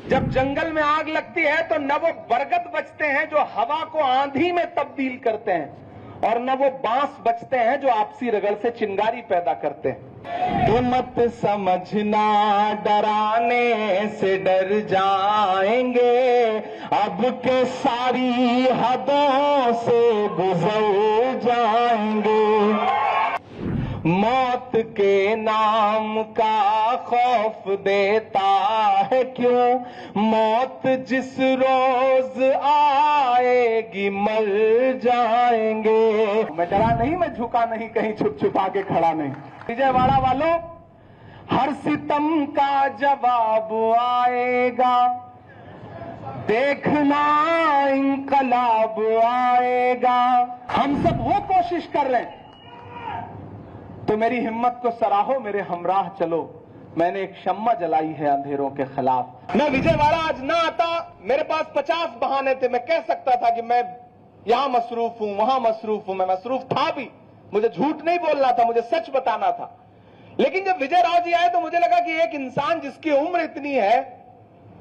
जब जंगल में आग लगती है तो न वो बरगद बचते हैं जो हवा को आंधी में तब्दील करते हैं, और न वो बांस बचते हैं जो आपसी रगड़ से चिंगारी पैदा करते हैं। तो मत समझना डराने से डर जाएंगे, अब के सारी हदों से गुजर जाएंगे। मौत के नाम का खौफ देता है क्यों, मौत जिस रोज आएगी मर जाएंगे। मैं डरा नहीं, मैं झुका नहीं, कहीं छुप छुपा के खड़ा नहीं। विजयवाड़ा वालों, हर सितम का जवाब आएगा, देखना इंकलाब आएगा। हम सब वो कोशिश कर रहे हैं, तो मेरी हिम्मत को सराहो, मेरे हमराह चलो। मैंने एक शम्मा जलाई है अंधेरों के खिलाफ। मैं विजयवाड़ा आज ना आता, मेरे पास 50 बहाने थे। मैं कह सकता था कि मैं यहां मसरूफ हूं, वहां मसरूफ हूं। मैं मसरूफ था भी, मुझे झूठ नहीं बोलना था, मुझे सच बताना था। लेकिन जब विजय राव जी आए तो मुझे लगा कि एक इंसान जिसकी उम्र इतनी है,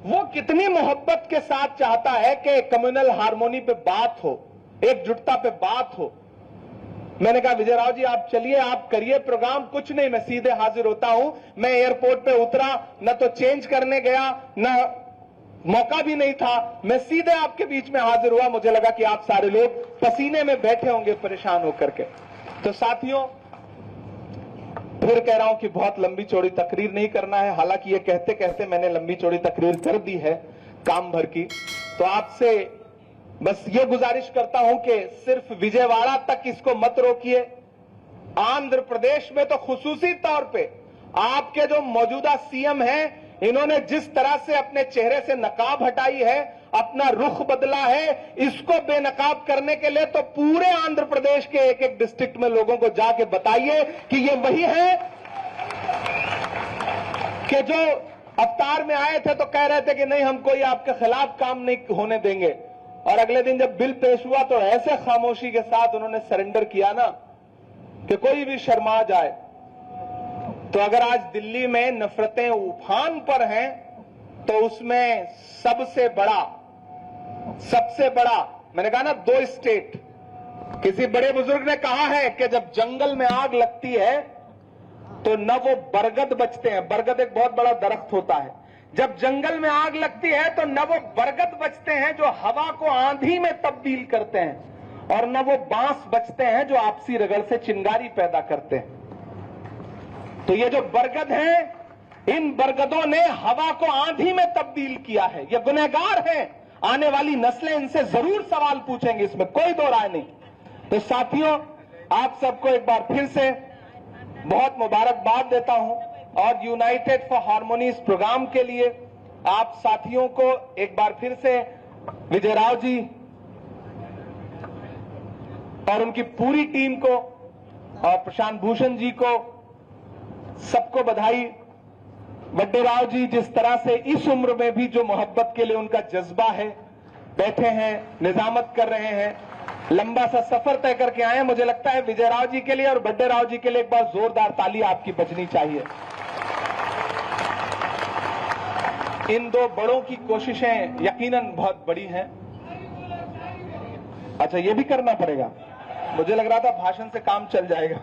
वो कितनी मोहब्बत के साथ चाहता है कि कम्युनल हार्मोनी पे बात हो, एकजुटता पे बात हो। मैंने कहा विजय राव जी आप चलिए, आप करिए प्रोग्राम, कुछ नहीं, मैं सीधे हाजिर होता हूं। मैं एयरपोर्ट पे उतरा, न तो चेंज करने गया, न मौका भी नहीं था, मैं सीधे आपके बीच में हाजिर हुआ। मुझे लगा कि आप सारे लोग पसीने में बैठे होंगे परेशान होकर के। तो साथियों, फिर कह रहा हूं कि बहुत लंबी चौड़ी तकरीर नहीं करना है। हालांकि ये कहते कहते मैंने लंबी चौड़ी तकरीर कर दी है काम भर की। तो आपसे बस ये गुजारिश करता हूं कि सिर्फ विजयवाड़ा तक इसको मत रोकिए। आंध्र प्रदेश में तो खुसूसी तौर पे आपके जो मौजूदा सीएम हैं, इन्होंने जिस तरह से अपने चेहरे से नकाब हटाई है, अपना रुख बदला है, इसको बेनकाब करने के लिए तो पूरे आंध्र प्रदेश के एक एक डिस्ट्रिक्ट में लोगों को जाके बताइए कि ये वही है कि जो अवतार में आए थे तो कह रहे थे कि नहीं, हम कोई आपके खिलाफ काम नहीं होने देंगे, और अगले दिन जब बिल पेश हुआ तो ऐसे खामोशी के साथ उन्होंने सरेंडर किया ना कि कोई भी शर्मा जाए। तो अगर आज दिल्ली में नफरतें उफान पर हैं, तो उसमें सबसे बड़ा मैंने कहा ना, 2 स्टेट। किसी बड़े बुजुर्ग ने कहा है कि जब जंगल में आग लगती है तो न वो बरगद बचते हैं, बरगद एक बहुत बड़ा दरख्त होता है, जब जंगल में आग लगती है तो न वो बरगद बचते हैं जो हवा को आंधी में तब्दील करते हैं, और न वो बांस बचते हैं जो आपसी रगड़ से चिंगारी पैदा करते हैं। तो ये जो बरगद हैं, इन बरगदों ने हवा को आंधी में तब्दील किया है। ये गुनहगार हैं, आने वाली नस्लें इनसे जरूर सवाल पूछेंगे, इसमें कोई दो राय नहीं। तो साथियों, आप सबको एक बार फिर से बहुत मुबारकबाद देता हूं, और यूनाइटेड फॉर हार्मोनी इस प्रोग्राम के लिए आप साथियों को एक बार फिर से विजय राव जी और उनकी पूरी टीम को और प्रशांत भूषण जी को सबको बधाई। बड्डे राव जी जिस तरह से इस उम्र में भी जो मोहब्बत के लिए उनका जज्बा है, बैठे हैं, निजामत कर रहे हैं, लंबा सा सफर तय करके आए हैं। मुझे लगता है विजय राव जी के लिए और बड्डे राव जी के लिए एक बार जोरदार ताली आपकी बजनी चाहिए। इन दो बड़ों की कोशिशें यकीनन बहुत बड़ी हैं। अच्छा, ये भी करना पड़ेगा, मुझे लग रहा था भाषण से काम चल जाएगा।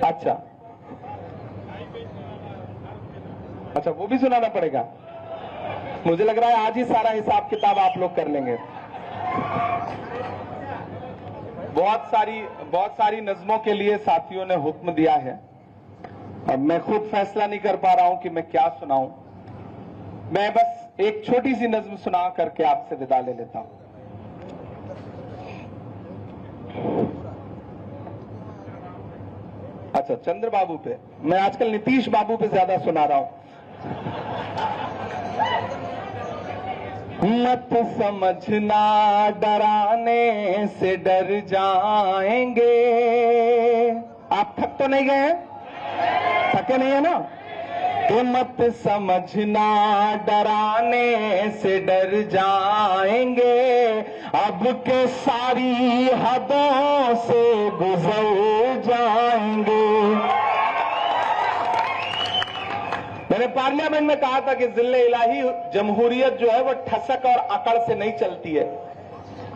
अच्छा, वो भी सुनाना पड़ेगा। मुझे लग रहा है आज ही सारा हिसाब किताब आप लोग कर लेंगे। बहुत सारी नज़मों के लिए साथियों ने हुक्म दिया है, अब मैं खुद फैसला नहीं कर पा रहा हूं कि मैं क्या सुनाऊं। मैं बस एक छोटी सी नज़्म सुना करके आपसे विदा ले लेता हूं। अच्छा, चंद्र बाबू पे, मैं आजकल नीतीश बाबू पे ज्यादा सुना रहा हूं। मत समझना डराने से डर जाएंगे। आप थक तो नहीं गए हैं? थके नहीं है ना? तो मत समझना डराने से डर जाएंगे, अब के सारी हदों से गुजर जाएंगे। मैंने पार्लियामेंट में कहा था कि जिल्ले इलाही जमहूरियत जो है वो ठसक और अकड़ से नहीं चलती है।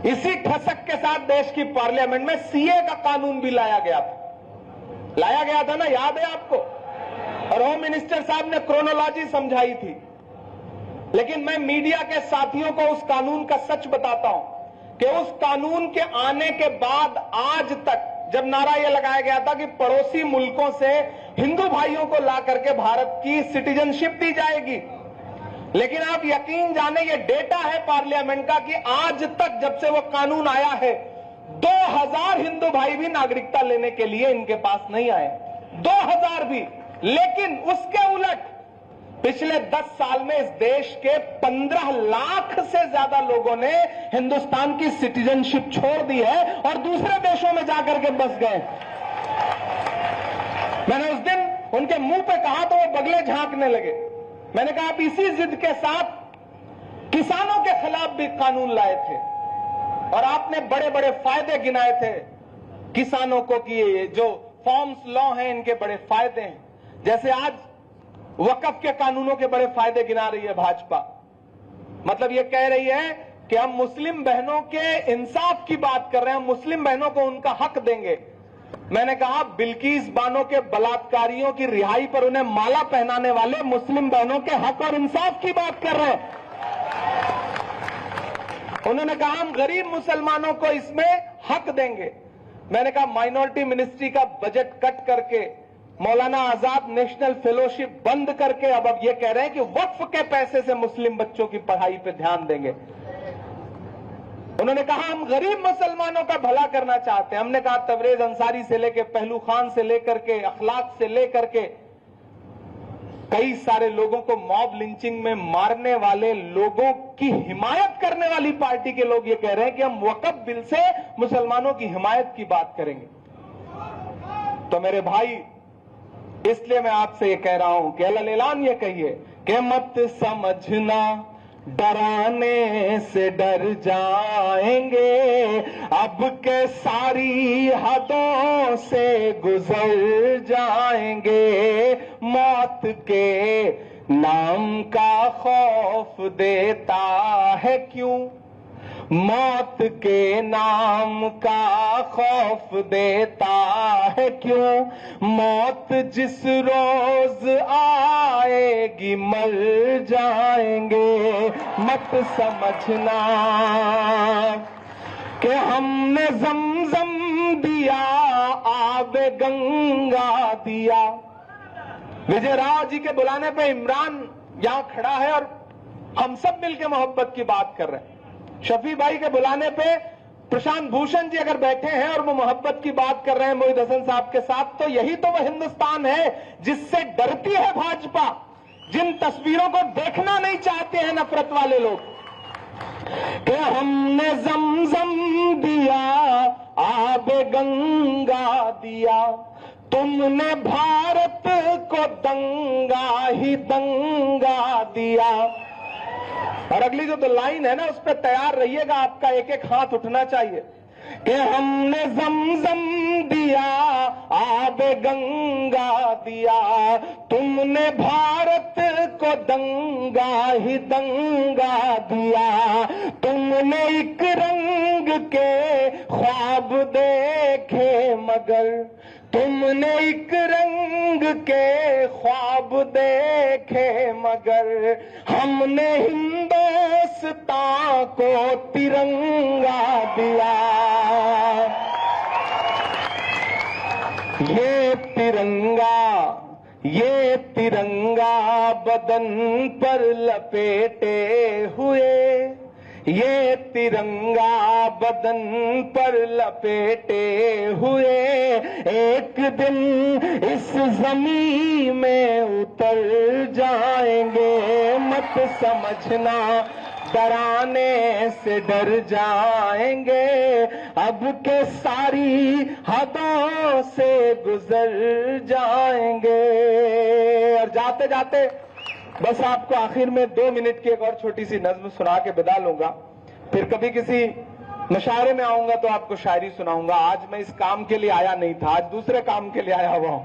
इसी ठसक के साथ देश की पार्लियामेंट में सीए का कानून भी लाया गया था ना, याद है आपको? और होम मिनिस्टर साहब ने क्रोनोलॉजी समझाई थी। लेकिन मैं मीडिया के साथियों को उस कानून का सच बताता हूं कि उस कानून के आने के बाद आज तक, जब नारा यह लगाया गया था कि पड़ोसी मुल्कों से हिंदू भाइयों को ला करके भारत की सिटीजनशिप दी जाएगी, लेकिन आप यकीन जाने ये डेटा है पार्लियामेंट का कि आज तक जब से वो कानून आया है 2000 हिंदू भाई भी नागरिकता लेने के लिए इनके पास नहीं आए, 2000 भी। लेकिन उसके उलट पिछले 10 साल में इस देश के 15 लाख से ज्यादा लोगों ने हिंदुस्तान की सिटीजनशिप छोड़ दी है और दूसरे देशों में जाकर के बस गए। मैंने उस दिन उनके मुंह पे कहा तो वो बगले झांकने लगे। मैंने कहा आप इसी जिद के साथ किसानों के खिलाफ भी कानून लाए थे और आपने बड़े बड़े फायदे गिनाए थे किसानों को कि ये जो फॉर्म्स लॉ हैं इनके बड़े फायदे हैं। जैसे आज वक्फ के कानूनों के बड़े फायदे गिना रही है भाजपा। मतलब ये कह रही है कि हम मुस्लिम बहनों के इंसाफ की बात कर रहे हैं, हम मुस्लिम बहनों को उनका हक देंगे। मैंने कहा बिल्किस बानो के बलात्कारियों की रिहाई पर उन्हें माला पहनाने वाले मुस्लिम बहनों के हक और इंसाफ की बात कर रहे हैं। उन्होंने कहा हम गरीब मुसलमानों को इसमें हक देंगे। मैंने कहा माइनॉरिटी मिनिस्ट्री का बजट कट करके, मौलाना आजाद नेशनल फेलोशिप बंद करके अब ये कह रहे हैं कि वक्फ के पैसे से मुस्लिम बच्चों की पढ़ाई पे ध्यान देंगे। उन्होंने कहा हम गरीब मुसलमानों का भला करना चाहते हैं। हमने कहा तबरेज अंसारी से लेकर पहलू खान से लेकर के अखलाक से लेकर के कई सारे लोगों को मॉब लिंचिंग में मारने वाले लोगों की हिमायत करने वाली पार्टी के लोग ये कह रहे हैं कि हम वक्फ बिल से मुसलमानों की हिमायत की बात करेंगे। तो मेरे भाई, इसलिए मैं आपसे ये कह रहा हूं कि अल्लाह ये कहिए कि मत समझना डराने से डर जाएंगे, अब के सारी हदों से गुजर जाएंगे, मौत के नाम का खौफ देता है क्यों, मौत के नाम का खौफ देता है क्यों, मौत जिस रोज आएगी मर जाएंगे, मत समझना कि हमने ज़मज़म दिया आबे गंगा दिया। विजय राव जी के बुलाने पे इमरान यहां खड़ा है और हम सब मिलकर मोहब्बत की बात कर रहे हैं। शफी भाई के बुलाने पे प्रशांत भूषण जी अगर बैठे हैं और वो मोहब्बत की बात कर रहे हैं मोहित हसन साहब के साथ, तो यही तो वह हिंदुस्तान है जिससे डरती है भाजपा, जिन तस्वीरों को देखना नहीं चाहते हैं नफरत वाले लोग। कि हमने ज़मज़म दिया आबे गंगा दिया, तुमने भारत को दंगा ही दंगा दिया। और अगली जो तो लाइन है ना उस पर तैयार रहिएगा, आपका एक एक हाथ उठना चाहिए कि हमने ज़मज़म दिया आबे गंगा दिया, तुमने भारत को दंगा ही दंगा दिया, तुमने एक रंग के ख्वाब देखे मगर, तुमने एक रंग के ख्वाब देखे मगर, हमने हिंदुस्तान को तिरंगा दिया। ये तिरंगा बदन पर लपेटे हुए, ये तिरंगा बदन पर लपेटे हुए, एक दिन इस ज़मीन में उतर जाएंगे, मत समझना डराने से डर जाएंगे, अब के सारी हदों से गुजर जाएंगे। और जाते जाते बस आपको आखिर में 2 मिनट की एक और छोटी सी नज्म सुना के विदा लूंगा, फिर कभी किसी मुशायरे में आऊंगा तो आपको शायरी सुनाऊंगा। आज मैं इस काम के लिए आया नहीं था, आज दूसरे काम के लिए आया हुआ हूं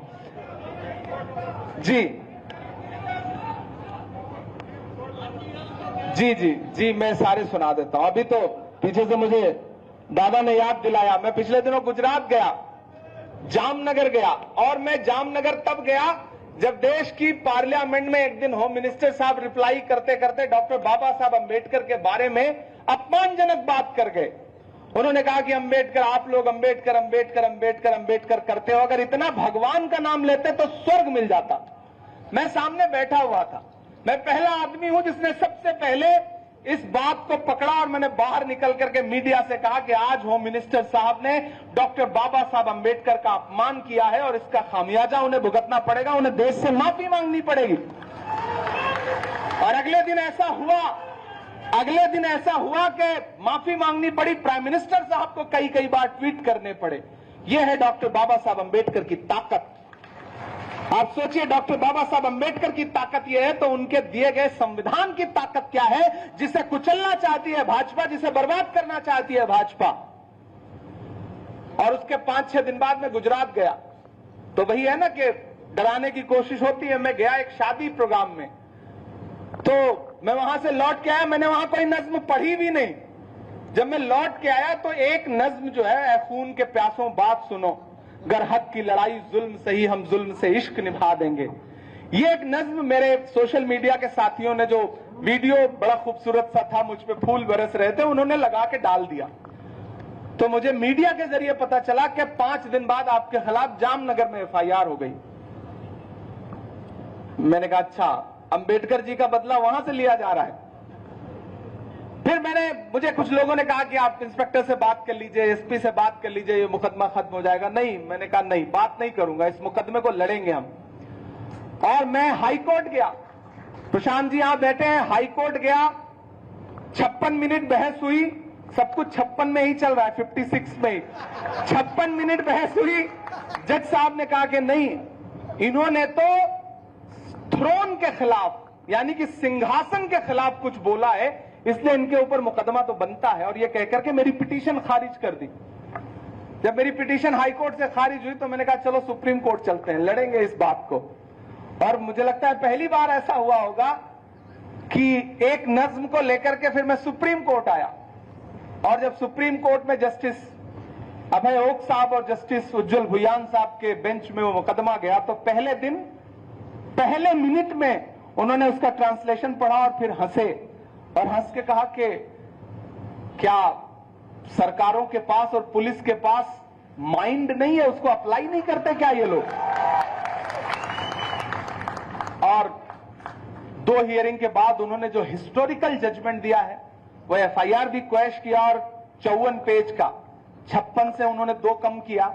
जी। जी मैं सारे सुना देता हूं। अभी तो पीछे से मुझे दादा ने याद दिलाया, मैं पिछले दिनों गुजरात गया, जामनगर गया, और मैं जामनगर तब गया जब देश की पार्लियामेंट में एक दिन होम मिनिस्टर साहब रिप्लाई करते करते डॉक्टर बाबा साहब अंबेडकर के बारे में अपमानजनक बात कर गए। उन्होंने कहा कि अंबेडकर, आप लोग अंबेडकर अंबेडकर अंबेडकर अंबेडकर करते हो, अगर इतना भगवान का नाम लेते तो स्वर्ग मिल जाता। मैं सामने बैठा हुआ था, मैं पहला आदमी हूं जिसने सबसे पहले इस बात को पकड़ा, और मैंने बाहर निकल करके मीडिया से कहा कि आज होम मिनिस्टर साहब ने डॉक्टर बाबा साहब अंबेडकर का अपमान किया है और इसका खामियाजा उन्हें भुगतना पड़ेगा, उन्हें देश से माफी मांगनी पड़ेगी। और अगले दिन ऐसा हुआ कि माफी मांगनी पड़ी, प्राइम मिनिस्टर साहब को कई बार ट्वीट करने पड़े। यह है डॉक्टर बाबा साहब अंबेडकर की ताकत। आप सोचिए, डॉक्टर बाबा साहब अंबेडकर की ताकत यह है, तो उनके दिए गए संविधान की ताकत क्या है, जिसे कुचलना चाहती है भाजपा, जिसे बर्बाद करना चाहती है भाजपा। और उसके 5-6 दिन बाद मैं गुजरात गया, तो वही है ना कि डराने की कोशिश होती है। मैं गया एक शादी प्रोग्राम में, तो मैं वहां से लौट के आया, मैंने वहां कोई नज्म पढ़ी भी नहीं। जब मैं लौट के आया तो एक नज्म जो है, ऐ खून के प्यासों बात सुनो, गर हक की लड़ाई जुल्म सही, हम जुल्म से इश्क निभा देंगे। ये एक नज्म मेरे सोशल मीडिया के साथियों ने, जो वीडियो बड़ा खूबसूरत सा था, मुझ पे फूल बरस रहे थे, उन्होंने लगा के डाल दिया। तो मुझे मीडिया के जरिए पता चला कि 5 दिन बाद आपके खिलाफ जामनगर में FIR हो गई। मैंने कहा अच्छा, अंबेडकर जी का बदला वहां से लिया जा रहा है। फिर मुझे कुछ लोगों ने कहा कि आप इंस्पेक्टर से बात कर लीजिए, SP से बात कर लीजिए, ये मुकदमा खत्म हो जाएगा। नहीं, मैंने कहा नहीं, बात नहीं करूंगा, इस मुकदमे को लड़ेंगे हम। और मैं हाई कोर्ट गया, प्रशांत जी यहां बैठे हैं, हाई कोर्ट गया, 56 मिनट बहस हुई, सब कुछ 56 में ही चल रहा है, 56 में ही 56 मिनट बहस हुई। जज साहब ने कहा कि नहीं, इन्होंने तो थ्रोन के खिलाफ, यानी कि सिंहासन के खिलाफ कुछ बोला है, इसलिए इनके ऊपर मुकदमा तो बनता है। और ये कहकर के मेरी पिटीशन खारिज कर दी। जब मेरी पिटीशन हाई कोर्ट से खारिज हुई तो मैंने कहा चलो सुप्रीम कोर्ट चलते हैं, लड़ेंगे इस बात को। और मुझे लगता है पहली बार ऐसा हुआ होगा कि एक नज्म को लेकर के फिर मैं सुप्रीम कोर्ट आया। और जब सुप्रीम कोर्ट में जस्टिस अभय ओक साहब और जस्टिस उज्जवल भुयान साहब के बेंच में वो मुकदमा गया, तो पहले दिन पहले मिनट में उन्होंने उसका ट्रांसलेशन पढ़ा और फिर हंसे, और हंस के कहा कि क्या सरकारों के पास और पुलिस के पास माइंड नहीं है, उसको अप्लाई नहीं करते क्या ये लोग। और 2 हियरिंग के बाद उन्होंने जो हिस्टोरिकल जजमेंट दिया है, वो FIR भी क्वैश किया, और 54 पेज का 56 से उन्होंने 2 कम किया,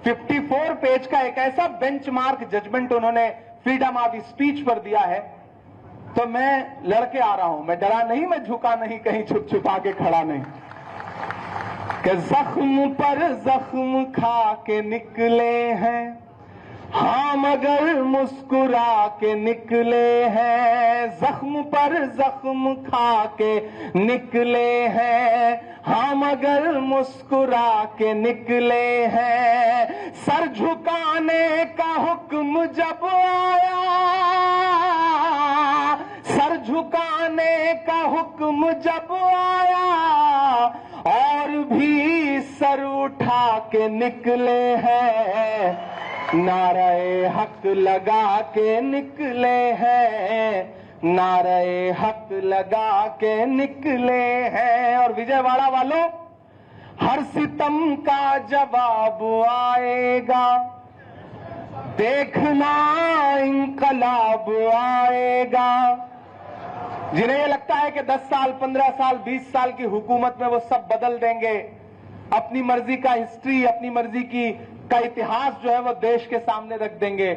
54 पेज का एक ऐसा बेंचमार्क जजमेंट उन्होंने फ्रीडम ऑफ स्पीच पर दिया है। तो मैं लड़के आ रहा हूं, मैं डरा नहीं, मैं झुका नहीं, कहीं छुप छुपा के खड़ा नहीं, कि जख्म पर जख्म खा के निकले हैं हाँ, मगर मुस्कुरा के निकले हैं। जख्म पर जख्म खा के निकले हैं हाँ, मगर मुस्कुरा के निकले हैं। सर झुकाने का हुक्म जब आया, सर झुकाने का हुक्म जब आया, और भी सर उठा के निकले हैं। नारे हक लगा के निकले हैं, नारे हक लगा के निकले हैं। और विजयवाड़ा वालों, हर सितम का जवाब आएगा, देखना इंकलाब आएगा। जिन्हें ये लगता है कि 10 साल 15 साल 20 साल की हुकूमत में वो सब बदल देंगे, अपनी मर्जी का हिस्ट्री, अपनी मर्जी का इतिहास जो है वो देश के सामने रख देंगे,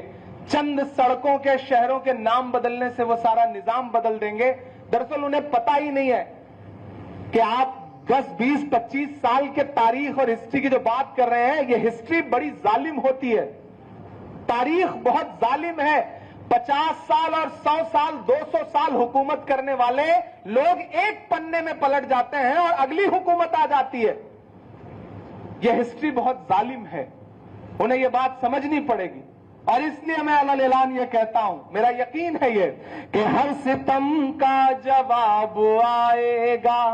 चंद सड़कों के शहरों के नाम बदलने से वो सारा निजाम बदल देंगे। दरअसल उन्हें पता ही नहीं है कि आप 10, 20, 25 साल के तारीख और हिस्ट्री की जो बात कर रहे हैं, ये हिस्ट्री बड़ी जालिम होती है, तारीख बहुत जालिम है। 50 साल और 100 साल 200 साल हुकूमत करने वाले लोग एक पन्ने में पलट जाते हैं और अगली हुकूमत आ जाती है। यह हिस्ट्री बहुत जालिम है, उन्हें यह बात समझनी पड़ेगी। और इसलिए मैं अलल ऐलान ये कहता हूं, मेरा यकीन है ये कि हर सितम का जवाब आएगा,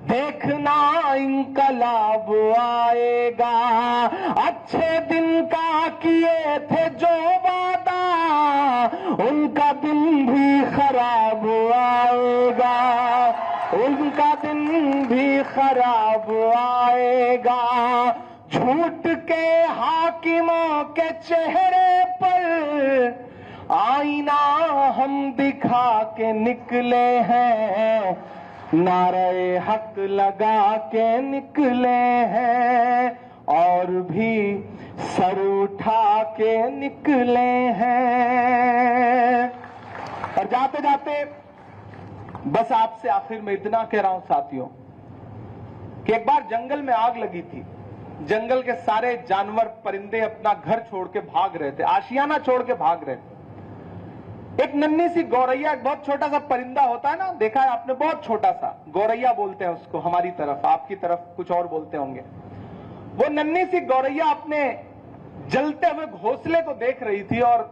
देखना इंकलाब आएगा। अच्छे दिन का किए थे जो वादा, उनका दिन भी खराब आएगा, उनका दिन भी खराब आएगा। झूठ के हाकिमों के चेहरे पर आईना हम दिखा के निकले हैं, नारे हक लगा के निकले हैं, और भी सर उठा के निकले हैं। और जाते जाते बस आपसे आखिर में इतना कह रहा हूं साथियों कि एक बार जंगल में आग लगी थी। जंगल के सारे जानवर परिंदे अपना घर छोड़ के भाग रहे थे, आशियाना छोड़ के भाग रहे थे। एक नन्ही सी गौरैया, एक बहुत छोटा सा परिंदा होता है ना, देखा है आपने, बहुत छोटा सा, गौरैया बोलते हैं उसको हमारी तरफ, आपकी तरफ कुछ और बोलते होंगे। वो नन्ही सी गौरैया अपने जलते हुए घोंसले को देख रही थी, और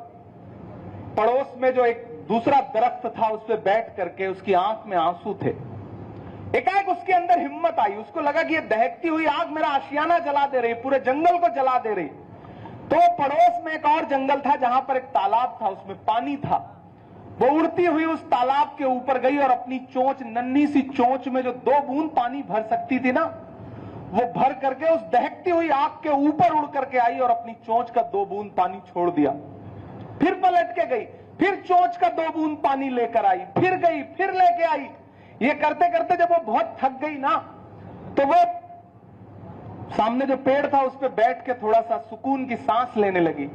पड़ोस में जो एक दूसरा दरख्त था उस पर बैठ करके उसकी आंख में आंसू थे। एकाएक उसके अंदर हिम्मत आई, उसको लगा कि ये दहकती हुई आग मेरा आशियाना जला दे रही, पूरे जंगल को जला दे रही। तो पड़ोस में एक और जंगल था जहां पर एक तालाब था, उसमें पानी था। वो उड़ती हुई उस तालाब के ऊपर गई और अपनी चोंच, नन्ही सी चोंच में जो 2 बूंद पानी भर सकती थी ना, वो भर करके उस दहकती हुई आग के ऊपर उड़ करके आई और अपनी चोंच का 2 बूंद पानी छोड़ दिया। फिर पलट के गई, फिर चोंच का 2 बूंद पानी लेकर आई, फिर गई, फिर लेके आई। ये करते करते जब वो बहुत थक गई ना, तो वो सामने जो पेड़ था उस पर बैठ के थोड़ा सा सुकून की सांस लेने लगी।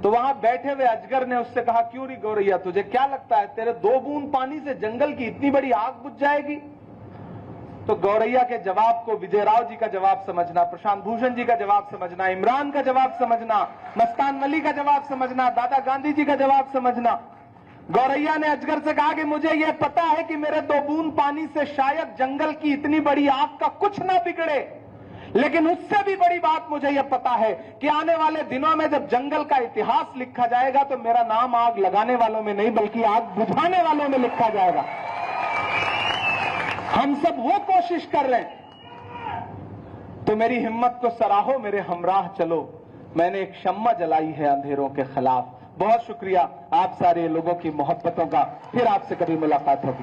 तो वहां बैठे हुए अजगर ने उससे कहा, क्यों री गौरैया, तुझे क्या लगता है तेरे 2 बूंद पानी से जंगल की इतनी बड़ी आग बुझ जाएगी? तो गौरैया के जवाब को विजयराव जी का जवाब समझना, प्रशांत भूषण जी का जवाब समझना, इमरान का जवाब समझना, मस्तान वली का जवाब समझना, दादा गांधी जी का जवाब समझना। गौरैया ने अजगर से कहा कि मुझे यह पता है कि मेरे 2 बूंद पानी से शायद जंगल की इतनी बड़ी आग का कुछ ना बिगड़े, लेकिन उससे भी बड़ी बात मुझे यह पता है कि आने वाले दिनों में जब जंगल का इतिहास लिखा जाएगा तो मेरा नाम आग लगाने वालों में नहीं बल्कि आग बुझाने वालों में लिखा जाएगा। हम सब वो कोशिश कर रहे हैं, तो मेरी हिम्मत को सराहो, मेरे हमराह चलो, मैंने एक शम्मा जलाई है अंधेरों के खिलाफ। बहुत शुक्रिया आप सारे लोगों की मोहब्बतों का। फिर आपसे कभी मुलाकात होगी।